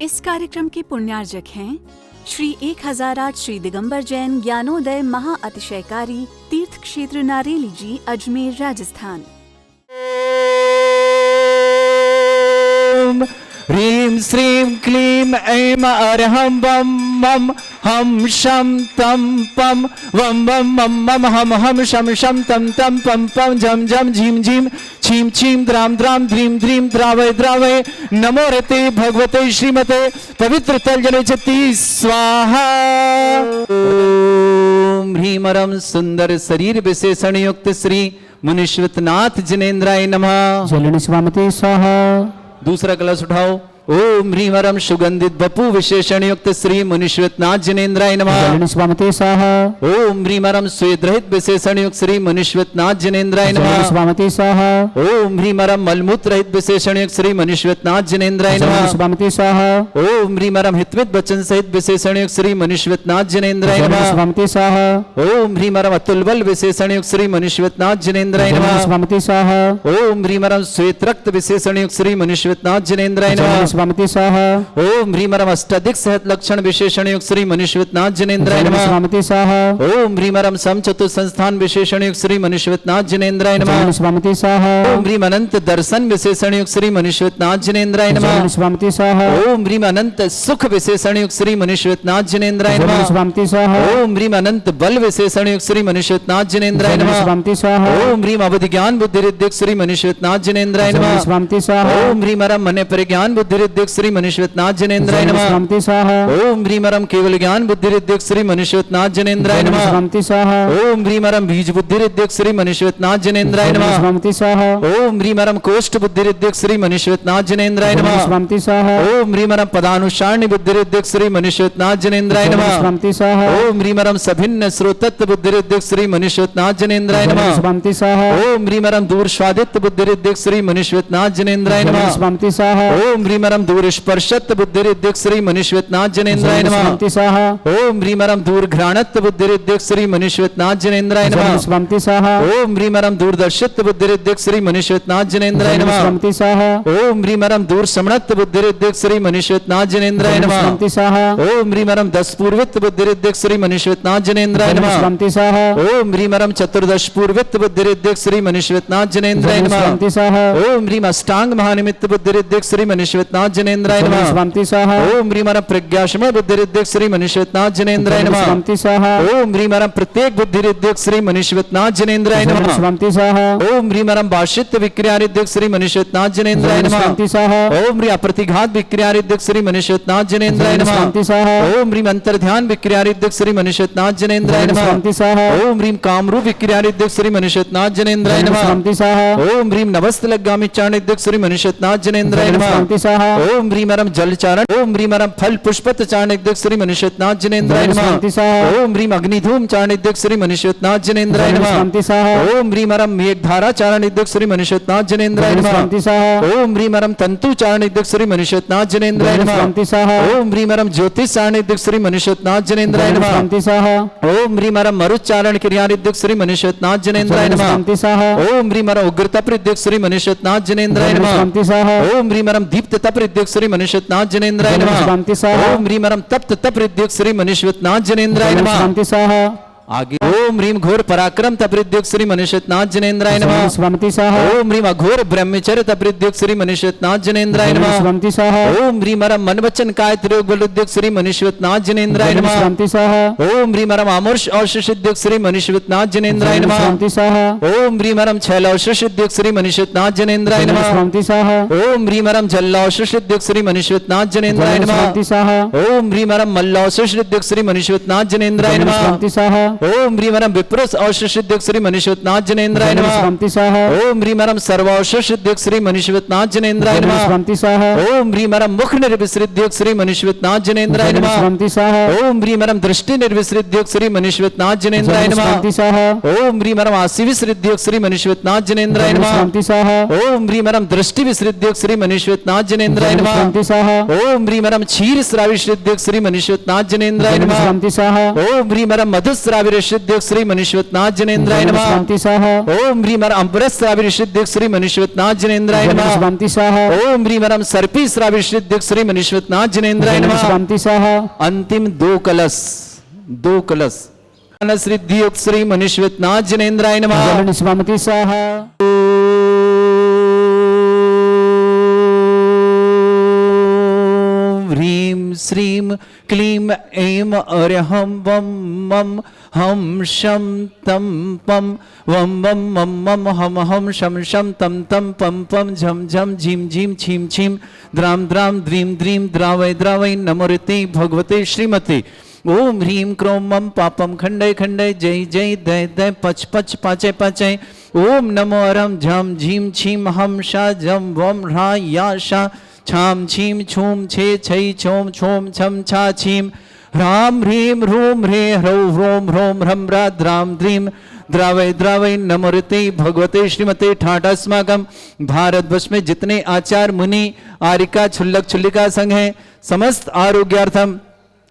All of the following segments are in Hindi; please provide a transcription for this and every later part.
इस कार्यक्रम के पुण्यार्जक हैं श्री 1008 श्री दिगंबर जैन ज्ञानोदय महा अतिशयकारी तीर्थ क्षेत्र नारेली जी, अजमेर, राजस्थान। ह्रीं श्रीं क्लीं ऐं अरहं बम मम हम शम तम पम वम वम मम मम हम शम शम तम तम पम पम जम जम झीम झीम छीम छीम द्राम द्राम ध्रीम ध्रीम द्रावय द्रावय नमो रते भगवते श्रीमते पवित्र तल जले चति स्वाहा। ओम ह्रीमरम सुंदर शरीर विशेषण युक्त श्री मुनीश्वरनाथ जिनेन्द्राय नमः। जलनि स्वामते स्वाहा। दूसरा कलश उठाओ। ओम ह्रीमरम सुगंधित बपू विशेषण युक्त श्री मुनीश्वरनाथ जिनेन्द्राय नमः। जलनि स्वामते स्वाहा। ओम ह्रीमरम स्वेदरहित विशेषण युक्त श्री मुनीश्वरनाथ जिनेन्द्राय जलनि नमः। स्वामते स्वाहा। ओम ह्रीमरम मलमूत्र रहित विशेषण युक्त श्री मुनीश्वरनाथ जिनेन्द्राय जलनि नमः। स्वामते स्वाहा। ओम ह्रीमरम हितवित वचन सहित विशेषण युक्त श्री मुनीश्वरनाथ जिनेन्द्राय जलनि नमः। स्वामते स्वाहा। ओम ह्रीमरम अतुल बल विशेषण युक्त श्री मुनीश्वरनाथ जिनेन्द्राय जलनि नमः। स्वामते स्वाहा। ओम ह्रीमरम श्वेत रक्त विशेषण युक्त श्री मुनीश्वरनाथ जिनेन्द्राय जलनि नमः। स्वामते स्वाहा। ओम ह्रीमरम अष्टाधिक सहत लक्षण विशेषण युक्त श्री मुनीश्वरनाथ जिनेन्द्राय जलनि नमः। स्वामते स्वाहा। ओम ह्रीमरम सम चतुर संस्थान विशेषण युक्त श्री मुनीश्वरनाथ जिनेन्द्राय नमः। जलनि स्वामते स्वाहा। ओम ह्रीम अनंत दर्शन विशेषण युक्त श्री मुनीश्वरनाथ जिनेन्द्राय नमः। जलनि स्वामते स्वाहा। ओम ह्रीम अनंत सुख विशेषण युक्त श्री मुनीश्वरनाथ जिनेन्द्राय जलनि नमः। स्वामते स्वाहा। ओम ह्रीम अनंत बल विशेषण युक्त श्री मुनीश्वरनाथ जिनेन्द्राय जलनि नमः। स्वामते स्वाहा। ओम ह्रीम अवधि ज्ञान बुद्धि रिद्धिक श्री मुनीश्वरनाथ जिनेन्द्राय जलनि नमः। स्वामते स्वाहा। ओम ह्रीमरम मन परिज्ञान बुद्धि रिद्धिक श्री मुनीश्वरनाथ जिनेन्द्राय जलनि नमः। स्वामते स्वाहा। ओम ह्रीमरम केवल ज्ञान बुद्धि रिद्धिक श्री मुनीश्वरनाथ जिनेन्द्राय जलनि नमः। स्वामते स्वाहा। ओम ह्रीमरम बीज बुद्धि रिद्धिक श्री मुनीश्वरनाथ जिनेन्द्राय जलनि नमः। स्वामते स्वाहा। ओम ह्रीमरम कोष्ठ बुद्धि रिद्धिक श्री मुनीश्वरनाथ जिनेन्द्राय जलनि नमः। स्वामते स्वाहा। ओम ह्रीमरम पदानुसारणी बुद्धि रिद्धिक श्री मुनीश्वरनाथ जिनेन्द्राय जलनि नमः। स्वामते स्वाहा। ओम ह्रीमरम सभिन्न श्रोतत्व बुद्धि रिद्धिक श्री मुनीश्वरनाथ जिनेन्द्राय जलनि नमः। स्वामते स्वाहा। ओम ह्रीमरम दूर स्वादित्व बुद्धि रिद्धिक श्री मुनीश्वरनाथ जिनेन्द्राय जलनि नमः। स्वामते स्वाहा। ओम ह्रीमरम दूर स्पर्शत्व बुद्धि रिद्धिक श्री मुनीश्वरनाथ जिनेन्द्राय जलनि नमः। स्वामते स्वाहा। ओम ह्रीमरम दूर घ्राणत्व बुद्धि रिद्धिक श्री मुनीश्वरनाथ जिनेन्द्राय जलनि नमः। स्वामते स्वाहा। ओम ह्रीमरम दूरदर्शित्व बुद्धि रिद्धिक श्री मुनीश्वरनाथ जिनेन्द्राय जलनि नमः। स्वामते स्वाहा। ओम ह्रीमरम दूर समणत्व बुद्धि रिद्धिक श्री मुनीश्वरनाथ जिनेन्द्राय जलनि नमः। स्वामते स्वाहा। ओम ह्रीमरम दस पूर्वित्व बुद्धि रिद्धिक श्री मुनीश्वरनाथ जिनेन्द्राय जलनि नमः। स्वामते स्वाहा। ओम ह्रीमरम चतुर्दश पूर्वित्व बुद्धि रिद्धिक श्री मुनीश्वरनाथ जिनेन्द्राय जलनि नमः। स्वामते स्वाहा। ओम ह्रीम अष्टांग महानिमित्त बुद्धि रिद्धिक श्री मुनीश्वरनाथ जिनेन्द्राय जलनि नमः। स्वामते स्वाहा। ओम ह्रीमरम प्रज्ञाशम बुद्धि रिद्धिक श्री मुनीश्वरनाथ जिनेन्द्राय जलनि नमः। स्वामते स्वाहा। ओम ह्रीमरम प्रत्येक बुद्धि रिद्धिक श्री मुनीश्वरनाथ जिनेन्द्राय जलनि नमः। स्वामते स्वाहा। ओम ह्रीमरम भाषित्व विक्रिया रिद्धिक श्री मुनीश्वरनाथ जिनेन्द्राय जलनि नमः। स्वामते स्वाहा। ओम ह्री अप्रतिघात विक्रिया रिद्धिक श्री मुनीश्वरनाथ जिनेन्द्राय जलनि नमः। स्वामते स्वाहा। ओम ह्रीम अंतर्ध्यान विक्रिया रिद्धिक श्री मुनीश्वरनाथ जिनेन्द्राय जलनि नमः। स्वामते स्वाहा। ओम ह्रीम कामरूप विक्रिया रिद्धिक श्री मुनीश्वरनाथ जिनेन्द्राय जलनि नमः। स्वामते स्वाहा। ओम ह्रीम नवस्तलगामी चारण रिद्धिक श्री मुनीश्वरनाथ जिनेन्द्राय जलनि नमः। स्वामते स्वाहा। ओम ह्रीमरम जल चारण ओम ह्रीमरम फल पुष्पत चारण रिद्धिक श्री मुनीश्वरनाथ जिनेन्द्राय जलनि नमः। स्वामते स्वाहा। ओम ह्रीम अग्निधूम चारण रिद्धिक श्री मुनीश्वरनाथ जिनेन्द्राय जलनि नमः। स्वामते स्वाहा। ओम ह्रीमरम मेघधारा चारण रिद्धिक श्री मुनीश्वरनाथ जिनेन्द्राय जलनि नमः। स्वामते स्वाहा। ओम ह्रीमरम तंतु चारण रिद्धिक श्री मुनीश्वरनाथ जिनेन्द्राय जलनि नमः। स्वामते स्वाहा। ओम ह्रीमरम ज्योतिष चारण रिद्धिक श्री मुनीश्वरनाथ जिनेन्द्राय जलनि नमः। स्वामते स्वाहा। ओम ह्रीमरम मरुच्चारण क्रिया रिद्धिक श्री मुनीश्वरनाथ जिनेन्द्राय जलनि नमः। स्वामते स्वाहा। ओम ह्रीमरम उग्रतप रिद्धिक श्री मुनीश्वरनाथ जिनेन्द्राय जलनि नमः। स्वामते स्वाहा। ओम ह्रीमरम दीप्त तप रिद्धिक श्री मुनीश्वरनाथ जिनेन्द्राय जलनि नमः। स्वामते स्वाहा। ओम ह्रीमरम तप्त तप रिद्धिक श्री मुनीश्वरनाथ जिनेन्द्राय जलनि नमः। स्वामते स्वाहा। आगे ओम ह्रीम घोर पराक्रम तपरिद्युक्त श्री मुनीश्वरनाथ जिनेन्द्राय नमः। जलनि स्वामते स्वाहा। ओम ह्रीम अघोर ब्रह्मचर्य तपरिद्युक्त श्री मुनीश्वरनाथ जिनेन्द्राय जलनि नमः। स्वामते स्वाहा। ओम ह्रीमरम मन वचन काय त्रियोग बलुद्युक्त श्री मुनीश्वरनाथ जिनेन्द्राय जलनि नमः। स्वामते स्वाहा। ओम ह्रीमरम अमर्ष औषधिद्युक्त श्री मुनीश्वरनाथ जिनेन्द्राय जलनि नमः। स्वामते स्वाहा। ओम ह्रीमरम छैल औषधिद्युक्त श्री मुनीश्वरनाथ जिनेन्द्राय जलनि नमः। स्वामते स्वाहा। ओम ह्रीमरम जल औषधिद्युक्त श्री मुनीश्वरनाथ जिनेन्द्राय जलनि नमः। स्वामते स्वाहा। ओम ह्रीमरम मल्ल औषधिद्युक्त श्री मुनीश्वरनाथ जिनेन्द्राय जलनि नमः। स्वामते स्वाहा। ओम ह्रीमरम विप्रस औषधिद्युक्त श्री मुनीश्वरनाथ जिनेन्द्राय जलनि नमः। स्वामते स्वाहा। ओम ह्रीमरम सर्व औषधिद्युक्त श्री मुनीश्वरनाथ जिनेन्द्राय जलनि नमः। स्वामते स्वाहा। ओम ह्रीमरम मुख निर्विसृद्युक्त श्री मुनीश्वरनाथ जिनेन्द्राय जलनि नमः। स्वामते स्वाहा। ओम ह्रीमरम दृष्टि निर्विसृद्युक्त श्री मुनीश्वरनाथ जिनेन्द्राय जलनि नमः। स्वामते स्वाहा। ओम ह्रीमरम आसी विसृद्युक्त श्री मुनीश्वरनाथ जिनेन्द्राय जलनि नमः। स्वामते स्वाहा। ओम ह्रीमरम दृष्टि विसृद्युक्त श्री मुनीश्वरनाथ जिनेन्द्राय जलनि नमः। स्वामते स्वाहा। ओम ह्रीमरम क्षीर श्राविसृद्युक्त श्री मुनीश्वरनाथ जिनेन्द्राय जलनि नमः। स्वामते स्वाहा। ओम ह्रीमरम मधुस्राविसृद्युक्त श्री मनीश्वतनाथ जनेन्द्राय नमः। स्वामी स्वाहा ओम ह्रीं अंबरस श्राविष्युद्धिक श्री मनीश्वतनाथ जनेन्द्राय नमः। स्वामी स्वाहा ओम ह्रीं सर्पी श्राविष्युद्धिक श्री मनीश्वतनाथ जनेन्द्राय नमः। स्वामी स्वाहा अंतिम दो कलश सिद्धि युक्त श्री मनीश्वतनाथ जनेन्द्राय नमः। स्वामी स्वाहा ह्रीं श्रीं क्लीं ऐं अरहं वं मं हम शं तं पं वं वं मं मं हम हम शं शं तं तं पं पं झं झं झीं झीं छीं छीं द्रां द्रां द्रीं द्रीं द्रावय द्रावय नमोरते भगवते श्रीमते। ओम ह्रीं क्रों मं पापम खंडय खंडय जय जय दय दय पच पच पाचय पाचय। ओम नमो अरम झम झीं छीं हम शा झम वम ह्रा या शा छाम छीम छूम छे छै छोम छोम छम छा छीम ह्राम ह्रीं ह्रूं ह्रे ह्रौ ह्रों ह्रों ह्रम ह्रा द्रां द्रीं द्रावय द्रावय नमोरते भगवते श्रीमते। ठाटास्माकम भारतवर्ष में जितने आचार्य मुनि आरिका छुल्लक छुल्लिका संघ हैं, समस्त आरोग्यार्थम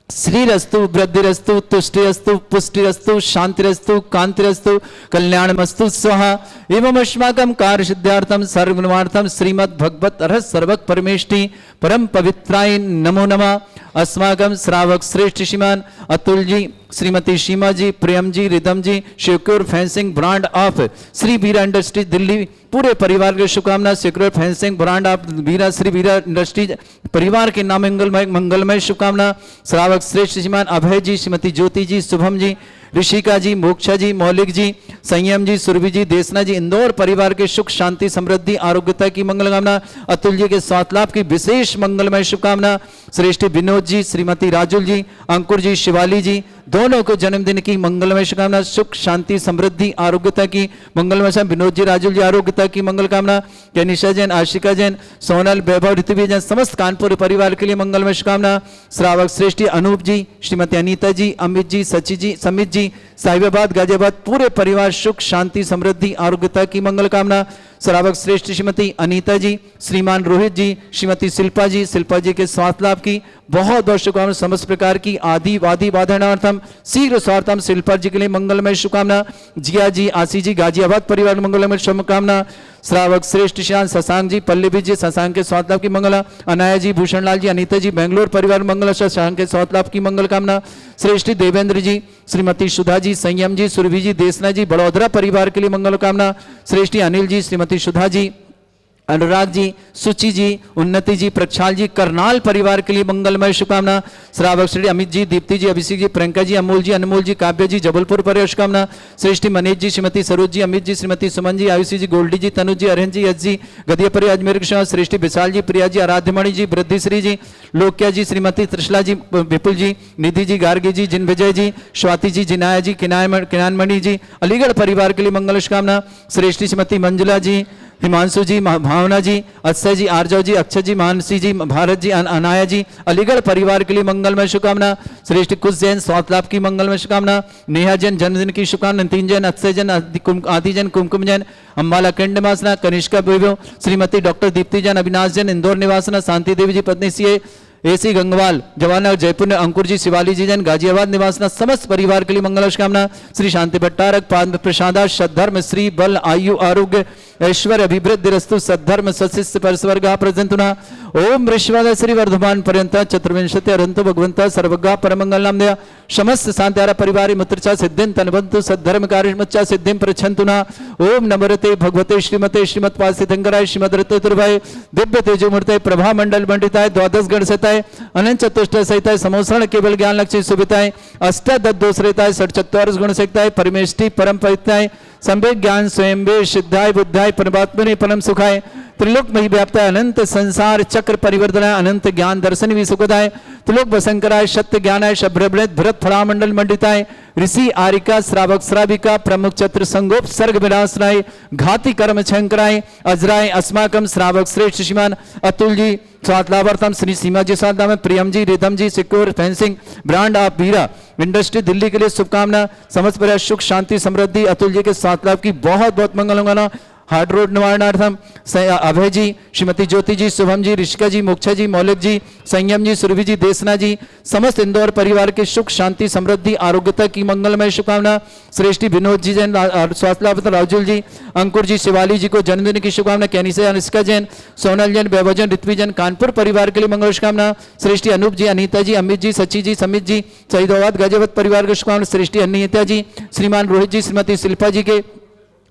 श्रीरस्तु वृद्धिरस्तु तुष्टिरस्तु पुष्टिरस्तु शांतिरस्तु कांतिरस्तु कल्याणमस्तु स्वाहा। एवं अस्माकं कार्य सिद्धार्थम सर्वगुणार्थम श्रीमद् भगवत अर्हत सर्वक परमेष्टि परम पवित्राय नमो नमः। अस्माकं श्रावक श्रेष्ठ Shriman Atul ji, Shrimati Seema ji, Priyam ji, Ridam ji, secure fencing brand of Shri Bira industries Delhi, पूरे परिवार के शुभकामना। सिक्योर फेंसिंग ब्रांड ऑफ बीरा श्री बीरा इंडस्ट्रीज परिवार के नाम मंगलमय शुभकामना। श्रावक श्रेष्ठ श्रीमान अभय जी, श्रीमती ज्योति जी, शुभम जी, ऋषिका जी, मोक्षा जी, मौलिक जी, संयम जी, सुरभि जी, देसना जी, इंदौर परिवार के सुख शांति समृद्धि आरोग्यता की मंगल कामना। अतुल जी के स्वास्थ्य लाभ की विशेष मंगलमय शुभकामना। श्रेष्ठ विनोद जी, श्रीमती राजुल जी, अंकुर जी, शिवाली जी, दोनों को जन्मदिन की मंगलमय शुभकामना। सुख शांति समृद्धि आरोग्यता की मंगलमय। विनोद जी, राजुल जी आरोग्यता की मंगल कामना। कनिषा जैन, आशिका जैन, सोनल, वैभव, ऋतुवी जैन, समस्त कानपुर परिवार के लिए मंगलमय शुभकामना। श्रावक श्रेष्ठी अनूप जी, श्रीमती अनीता जी, अमित जी, सची जी, समित जी, साहिबाबाद गाजियाबाद, पूरे परिवार सुख शांति समृद्धि आरोग्यता की मंगल कामना। श्रावक श्रेष्ठ श्रीमती अनीता जी, श्रीमान रोहित जी, श्रीमती शिल्पा जी के स्वास्थ्य लाभ की बहुत बहुत शुभकामना। समस्त प्रकार की आदि वादी बाधनार्थम शीघ्र स्वार्थम शिल्पा जी के लिए मंगलमय शुभकामना। जिया जी, आशी जी, गाजियाबाद परिवार मंगलमय शुभकामना। श्रावक श्रेष्ठ श्याम शशांक जी, पल्लवी जी, शशांक के स्वास्थ्य लाभ की मंगला। अनाया जी, भूषण लाल जी, अनीता जी, बेंगलोर परिवार मंगल, शशांक के स्वास्थ्य लाभ की मंगल कामना। श्रेष्ठ देवेंद्र जी, श्रीमती सुधा जी, संयम जी, सुरभि जी, देसना जी, बड़ौदरा परिवार के लिए मंगल कामना। श्रेष्ठ अनिल जी, श्रीमती सुधा जी, अनुराग जी, सुचि जी, उन्नति जी, प्रक्षाल जी, करनाल परिवार के लिए मंगलमय शुभकामना। श्रावक श्री अमित जी, दीप्ति जी, अभिषेक जी, प्रियंका जी, अमोल जी, अनमोल जी, काव्य जी, जबलपुर परिवार शुभकामना। श्रेष्ठ मनीष जी, श्रीमती सरोज जी, अमित जी, श्रीमती सुमन जी, आयुषी जी, गोल्डी जी, तनुज जी, अरहन जी, यश जी, गदिया परिवार अजमेर कृष्ण, श्रेष्ठ विशाल जी, प्रिया जी, आराध्यमणि जी, वृद्धिश्री जी, लोक्या जी, श्रीमती त्रिशला जी, विपुल जी, निधि जी, गार्गी जी, जिन विजय जी, स्वाति जी, जिनाया जी, किनानमणि जी, अलीगढ़ परिवार के लिए मंगल शुभकामना। श्रेष्ठ श्रीमती मंजुला जी, हिमांशु जी, भावना जी, अक्षय जी, आर्जव जी, अक्षय जी, मानसी जी, भारत जी, अनाया जी, अलीगढ़ परिवार के लिए मंगलमय शुभकामना। श्रेष्ठ कुश जैन स्वास्थ्य लाभ की मंगलमय शुभकामना। नेहा जैन जन्मदिन की शुभकामना। नितिन जैन, अक्षय जैन, आदि जैन, कुमकुम जैन, अम्बाला कंडमासना, कनिष्का विभो, श्रीमती डॉक्टर दीप्ति जैन, अविनाश जैन, इंदौर निवासना, शांति देवी जी पत्नी सी एसी गंगवाल, जवाहरनगर जयपुर ने अंकुर जी, शिवाली जी जैन, गाजियाबाद निवासना, समस्त परिवार के लिए मंगल शुभकामना। श्री शांति भट्टारक, पाद प्रसादा, सद्धर्म, श्री बल, आयु, आरोग्य, ऐश्वर्य, अभिवृद्धि रस्तु, सद्धर्म, सशिष्य परस्वर्गा प्रजंतुना। ओम ऋषवाद श्री वर्धमान पर्यंत चतुर्विंशति अरंतो भगवंत सर्वगा परमंगल नाम दया समस्त शांत्यारा परिवार मुत्रचा सिद्धिं तनवंतु सद्धर्म कार्यमच्चा सिद्धिं प्रच्छन्तुना। ओम नमरते भगवते श्रीमते श्रीमत्पासितंकराय श्रीमद रत्नतुर्भाय दिव्य तेजोमूर्ते प्रभा मंडल मंडिताय द्वादश गण सहिताय अनंत चतुष्ट सहिताय समोसरण केवल ज्ञान लक्ष्य सुविताय अष्टादशरेताय षट चत्वारिश गुण सहिताय परमेष्टि परम पवित्राय संवेद ज्ञान स्वयं सिद्धाय बुद्धाय परमात्मने परम सुखाय त्रिलोक मही व्याप्ताय अनंत संसार चक्र परिवर्तनाय अनंत ज्ञान दर्शन भी सुखदाय त्रिलोक वसंकराय सत्य ज्ञानाय शब्रभृत भरत फलामंडल मंडिताय ऋषि आरिका श्रावक श्राविका प्रमुख चत्र संगोप सर्ग विनाशनाय घाति कर्म छंकराय अजराय अस्माकम श्रावक श्रेष्ठ श्रीमान अतुल जी स्वातलावर्तम श्री सीमा जी साथ में Priyam ji Ridam ji secure fencing brand of Bira industry Delhi के लिए शुभकामना। समस्त प्रकार सुख शांति समृद्धि अतुल जी के साथ लाभ की बहुत बहुत मंगल कामना। हार्ट रोड निवारणार्थम अभय जी, श्रीमती ज्योति जी, शुभम जी, ऋषिका जी, मोक्षा जी, मौलिक जी, संयम जी, सुरभि जी, देसना जी, समस्त इंदौर परिवार के सुख शांति समृद्धि आरोग्यता की मंगलमय शुभकामना। श्रेष्ठी विनोद जी जैन, स्वास्थ्य लाभ राजुल जी, अंकुर जी, शिवाली जी को जन्मदिन की शुभकामना। कैनिसा अनुष्का जैन, सोनल जैन, वैभव जैन, ऋत्वी जैन, कानपुर परिवार के लिए मंगल शुभकामना। श्रेष्ठी अनूप जी, अनीता जी, अमित जी, सची जी, समित जी, शहीदाबाद गाजियाबाद परिवार को शुभकामना। श्रेष्ठी अनिता जी, श्रीमान रोहित जी, श्रीमती शिल्पा जी के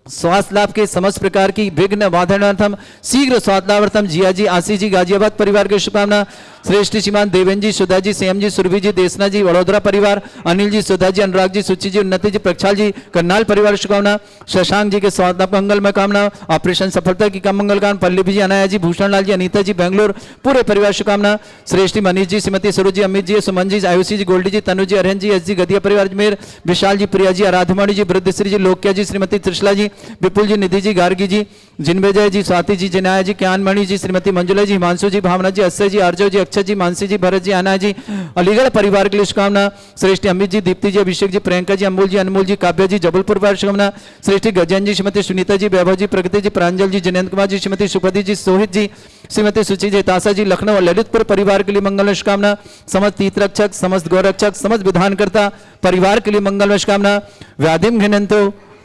स्वास्थ्य लाभ के समस्त प्रकार की विघ्न बाधनार्थम शीघ्र स्वास्थ्य लाभार्थम जिया जी, आशीष जी, गाजियाबाद परिवार की शुभकामना। श्रेष्ठ श्रीमान देवेंद्र जी, सुधा जी, संयम जी, सुरभि जी, देसना जी, वडोदरा परिवार, अनिल जी, सुधा जी, अनुराग जी, सुचि जी, उन्नति जी, प्रक्षाल जी, करनाल परिवार की शुभकामना। शशांक जी के स्वास्थ्य लाभ मंगलमय कामना, ऑपरेशन सफलता की कम मंगल कामना। पल्लवी जी, अनाया जी, भूषण लाल जी, अनीता जी, बेंगलोर पूरे परिवार शुभकामना। श्रेष्ठी मनीष जी, श्रीमती सरोज जी, अमित जी, सुमन जी, आयुषी जी, गोल्डी जी, तनु जी, अरहन जी, एस जी, गदिया परिवार अजमेर, विशाल जी, प्रिया जी, आराधमणि जी, वृद्धश्री जी, लोक्या जी, श्रीमती त्रिशला जी, विपुल जी, निधि जी, गार्गी जी, जिनविजय जी, स्वाति जी, जिनाया जी, ज्ञानमणि जी, श्रीमती मंजुला जी, हिमांशु जी, भावना जी, अक्षय जी, आर्जव जी, अक्षय जी, मानसी जी, भरत जी, आना जी, अलीगढ़ परिवार के लिए शुभकामना। श्रेष्ठी अमित जी, दीप्ति जी, अभिषेक जी, प्रियंका जी, अमोल जी, अनमोल जी, काव्या जी, जबलपुर परिवार शुभकामना। श्रेष्ठी गजन जी, श्रीमती सुनीता जी, वैभव जी, प्रगति जी, प्रांजल जी, जिनेन्द्र कुमार जी, श्रीमती सुपति जी, सोहित जी, श्रीमती सुचि जी, तासा जी, लखनऊ और ललितपुर परिवार के लिए मंगल शुभकामना। समस्त तीर्थरक्षक, समस्त गौरक्षक, समस्त विधानकर्ता परिवार के लिए मंगल शुभकामना।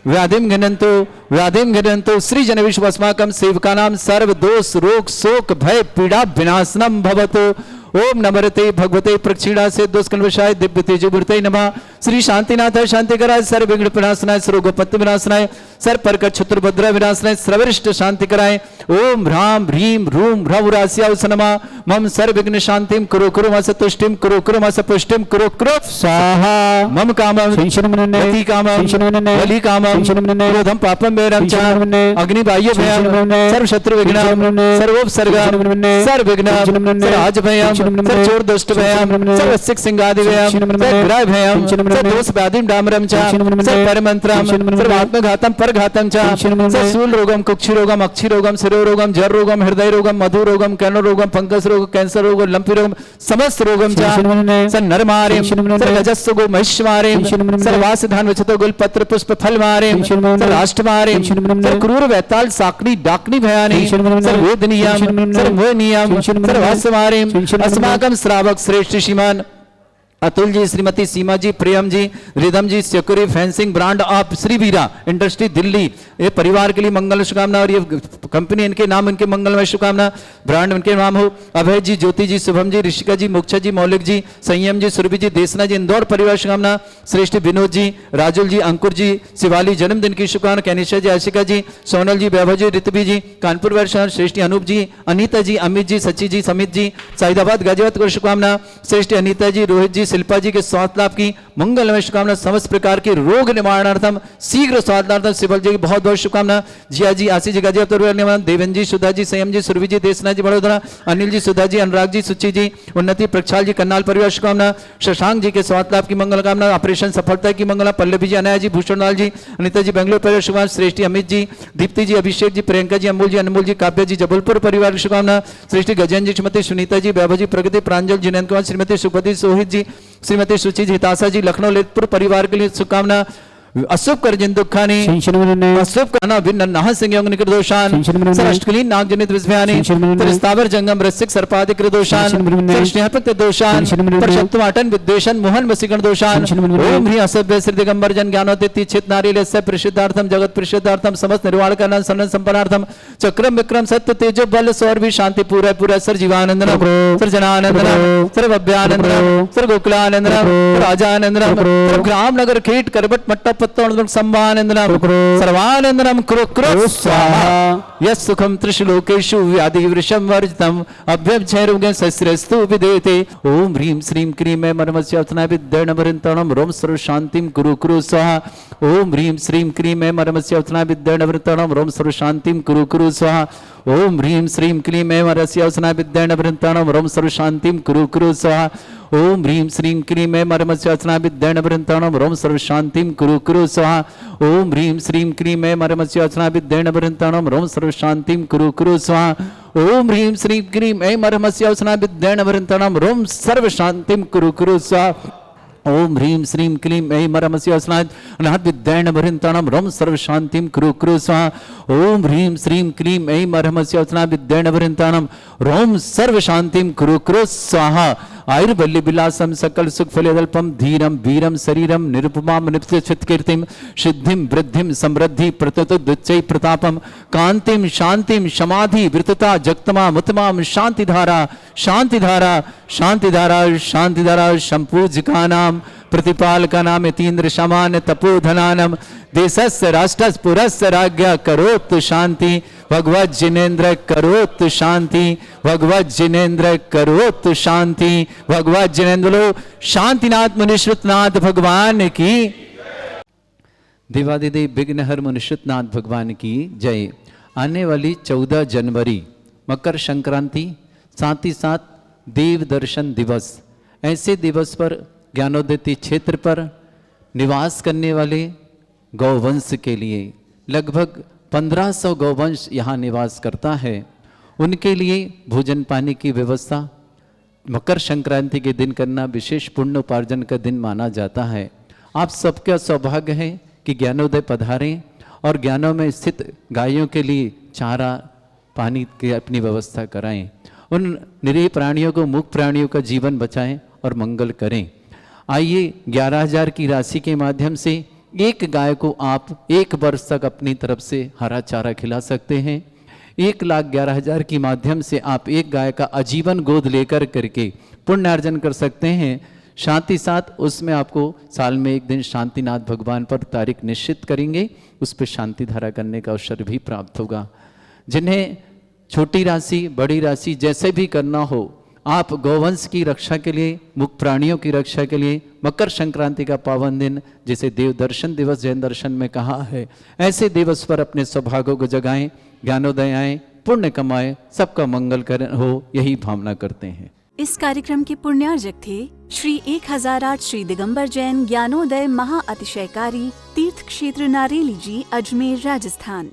व्याधिम घिनंतो श्री जन विश्व अस्माकं सेवकानां सर्व दोष रोग शोक भय पीड़ा विनाशनम भवतु। ओम नमरते भगवते प्रक्षिणा से दोषकल्वशाय दिव्य तेजोमूर्तये नमः। श्री शांतिनाथाय शांतिकराय सर्व विघ्न विनाशनाय सर्वोपत्ति विनाशनाय सर्व परकट क्षत्रुभद्र विनाशनाय सर्वरिष्ट शांति कराय। ओम ह्राम ह्रीम रूम ह्रवरास्याय नमः। मम सर्व विघ्न शांतिम कुरु कुरु मस तुष्टिम कुरु कुरु मस पुष्टिम कुरु कुरु स्वाहा। मम कामं गति कामं बलि कामं क्रोधं पापं मेरं च अग्नि बाह्य भयं सर्व शत्रु विघ्नं सर्वोपसर्गं सर्व विघ्नं सर्व भयं सर्व चोर दुष्ट भयं सर्व सिक सिंगादि भयं सर्व ग्रह भयं सर्व दोष व्याधिं डामरं च सर्व परमंत्रं सर्व आत्मघातं परघातं च सर्व शूल रोगं कुक्षि रोगं अक्षि रोगं शिरो रोगं जर रोगं हृदय रोगं मधु रोगं कर्ण रोगं फंगस रोग कैंसर रोग लंपी रोगं समस्त रोगं च सर्व नरमारिं सर्व गजस्सुगो महिष्मारिं सर्व वासधान वचतो गुल पत्र पुष्प फल मारिं सर्व अष्टमारिं सर्व क्रूर वैताल साकड़ी डाकनी भयानि सर्व वेदनीयं सर्व मोहनीयं सर्व वासमारिं अस्माकं श्रावक श्रेष्ठ Shriman Atul ji, Shrimati Seema ji, Priyam ji, Ridam ji, secure fencing brand of Shri Veera industry Delhi, ये परिवार के लिए मंगल शुभकामना और ये कंपनी इनके नाम इनके मंगलमय शुभकामना। ब्रांड इनके नाम हो। अभय जी, ज्योति जी, शुभम जी, ऋषिका जी, मोक्षा जी, मौलिक जी, संयम जी, सुरभि जी, देसना जी, इंदौर परिवार शुभकामना। श्रेष्ठ विनोद जी, राजुल जी, अंकुर जी, शिवाली जन्मदिन की शुभकामना। कैनिशा जी, आशिका जी, सोनल जी, वैभव जी, ऋतवी जी, कानपुर वर्षा। श्रेष्ठ अनूप जी, अनीता जी, अमित जी, सची जी, समित जी, शहीदाबाद गाजियाबाद को शुभकामना। श्रेष्ठ अनीता जी, रोहित जी, शिल्पा जी के स्वास्थ्य लाभ की मंगलमय शुभकामना। समस्त प्रकार के रोग निवारणार्थम शीघ्र स्वास्थ्य लाभार्थम शिवल जी की बहुत बहुत शुभकामना। जिया जी, आशीष जी, गाजियाबाद, देवेंद्र जी, सुधा जी, संयम जी, सुरभि जी, देसना जी, वडोदरा, अनिल जी, सुधा जी, अनुराग जी, सुचि जी, उन्नति, प्रक्षाल जी, करनाल परिवार शुभकामना। शशांक जी के स्वास्थ्य लाभ की मंगल कामना, ऑपरेशन सफलता की मंगला। पल्लवी जी, अनाया जी, भूषण लाल जी, अनिता जी, बेंगलोर परिवार शुभकामना। श्रेष्ठी अमित जी, दीप्ति जी, अभिषेक जी, प्रियंका जी, अमोल जी, अनमोल जी, काव्या जी, जबलपुर परिवार की शुभकामना। श्रेष्ठी गजन जी, श्रीमती सुनीता जी, वैभव जी, प्रगति, प्रांजल, जिनेन्द्र कुमार, श्रीमती सुपति, सोहित जी, श्रीमती सुचि जी, तासा जी, लखनऊ ललितपुर परिवार के लिए शुभकामना। अशुभ करजिन दुखानी अशुभ करना भिन्न नाह संयोग निकृत दोषान सरष्टकलीन नाग जनित विस्भयानि परिस्तावर जंगम रसिक सर्पादिक दोषान सरष्ण्यापक दोषान परशत्वाटन विद्वेषण मोहन वसीकरण दोषान ओम ह्री असभ्य श्री दिगंबर जन ज्ञानोदिति चित नारीलस्य प्रसिद्धार्थम जगत प्रसिद्धार्थम समस्त निर्वाण करना सन्न संपन्नार्थम चक्रम विक्रम सत्य तेजो बल सौर भी शांति पूरा पूरा सर जीवानंदनम सर जनानंदनम सर भव्यानंदनम सर गोकुलानंदनम राजानंदनम सर ग्राम नगर खेट करबट मट्टा सम्मानंदनम सर्वानंदनम कुरु कुरु स्वाहा। यस् सुखम त्रिशलोकेषु व्याधि वृषम वर्जितम अभ्यक्षयरुगे सस्रस्तु विदेते। ओम ह्रीं श्रीं क्रीं मे मर्मस्य अवतना विद्यर्णवृन्तणम रोम सर्व शांतिम कुरु कुरु स्वाहा। ओम ह्रीं श्रीं क्रीं मे मर्मस्य अवतना विद्यर्णवृन्तणम रोम सर्व शांतिम कुरु कुरु स्वाहा। ओम ह्रीं श्रीं क्लीं मे मरस्य अवसना विद्यर्णवृन्तणम रोम सर्व शांतिम कुरु कुरु स्वाहा। ओम ह्रीं श्रीं क्लीं मे मरमस्य अवसना विद्यर्णवृन्तणम रोम सर्व शांतिम कुरु कुरु स्वाहा। ओम ह्रीं श्रीं क्लीं मे मरमस्य अवसना विद्यर्णवृन्तणम रोम सर्व शांतिम कुरु कुरु स्वाहा। ओम ह्रीं श्रीं क्लीं मे मरमस्य अवसना विद्यर्णवृन्तणम रोम सर्व शांतिम कुरु कुरु स्वाहा। ओम ह्रीं श्रीं क्लीं ऐं मरमस्य स्नात् अनाथ विद्येन भरिन्ताणं रोम सर्व शांतिं कुरु कुरु स्वाहा। ओम ह्रीं श्रीं क्लीं ऐं मरमस्य स्नात् विद्येन भरिन्ताणं रोम सर्व शांतिं कुरु कुरु स्वाहा। आयुर्बल्ली विलासम सकल सुख फलेदल्पम धीरम वीरम शरीरम निरुपमाम नित्यचित्कीर्तिम सिद्धिम वृद्धिम समृद्धि प्रतुदुच्चै प्रतापम कांतिम शांतिम समाधि वृतता जगतमा मुतमाम शांतिधारा शांतिधारा शांतिधारा शांतिधारा संपूजिका नाम प्रतिपालका नाम यतीन्द्र समान तपोधनानम देशस्य राष्ट्रस्य पुरस्य राज्ञ करोत् शांति भगवत जिनेन्द्र करोत् शांति भगवत जिनेन्द्र करोत् शांति भगवत जिनेन्द्र शांतिनाथ मुनिश्रुतनाथ भगवान की देवादिदेव विघ्नहर मुनिश्रुतनाथ भगवान की जय। आने वाली 14 जनवरी मकर संक्रांति साथ ही साथ देव दर्शन दिवस, ऐसे दिवस पर ज्ञानोदय क्षेत्र पर निवास करने वाले गौवंश के लिए लगभग 1500 गौवंश यहाँ निवास करता है। उनके लिए भोजन पानी की व्यवस्था मकर संक्रांति के दिन करना विशेष पुण्य उपार्जन का दिन माना जाता है। आप सबका सौभाग्य है कि ज्ञानोदय पधारें और ज्ञानों में स्थित गायों के लिए चारा पानी की अपनी व्यवस्था कराएं, उन निरीह प्राणियों को मूक प्राणियों का जीवन बचाएं और मंगल करें। आइए 11,000 की राशि के माध्यम से एक गाय को आप 1 वर्ष तक अपनी तरफ से हरा चारा खिला सकते हैं। 1,11,000 के माध्यम से आप एक गाय का आजीवन गोद लेकर करके पुण्य अर्जन कर सकते हैं। साथ ही साथ उसमें आपको साल में एक दिन शांतिनाथ भगवान पर तारीख निश्चित करेंगे, उस पर शांति धारा करने का अवसर भी प्राप्त होगा। जिन्हें छोटी राशि बड़ी राशि जैसे भी करना हो, आप गौवंश की रक्षा के लिए मुक्त प्राणियों की रक्षा के लिए मकर संक्रांति का पावन दिन जिसे देव दर्शन दिवस जैन दर्शन में कहा है, ऐसे दिवस पर अपने सौभाग्यों को जगाएं, ज्ञानोदय आए, पुण्य कमाएं, सबका मंगल कर हो, यही भावना करते हैं। इस कार्यक्रम के पुण्यार्जक थे श्री 1008 श्री दिगंबर जैन ज्ञानोदय महाअतिशयकारी तीर्थ क्षेत्र नारेली जी, अजमेर, राजस्थान।